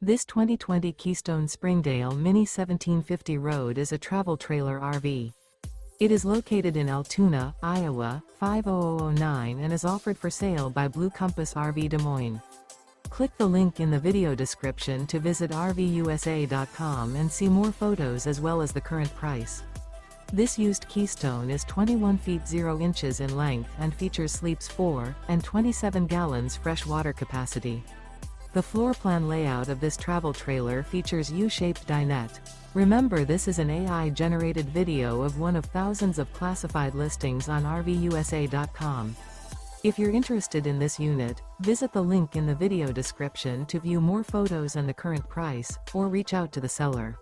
This 2020 Keystone Springdale Mini 1750 Road is a travel trailer RV. It is located in Altoona, Iowa, 50009 and is offered for sale by Blue Compass RV Des Moines. Click the link in the video description to visit RVUSA.com and see more photos as well as the current price. This used Keystone is 21 feet 0 inches in length and features sleeps 4 and 27 gallons fresh water capacity. The floor plan layout of this travel trailer features U-Shaped Dinette. Remember, this is an AI-generated video of one of thousands of classified listings on RVUSA.com. If you're interested in this unit, visit the link in the video description to view more photos and the current price, or reach out to the seller.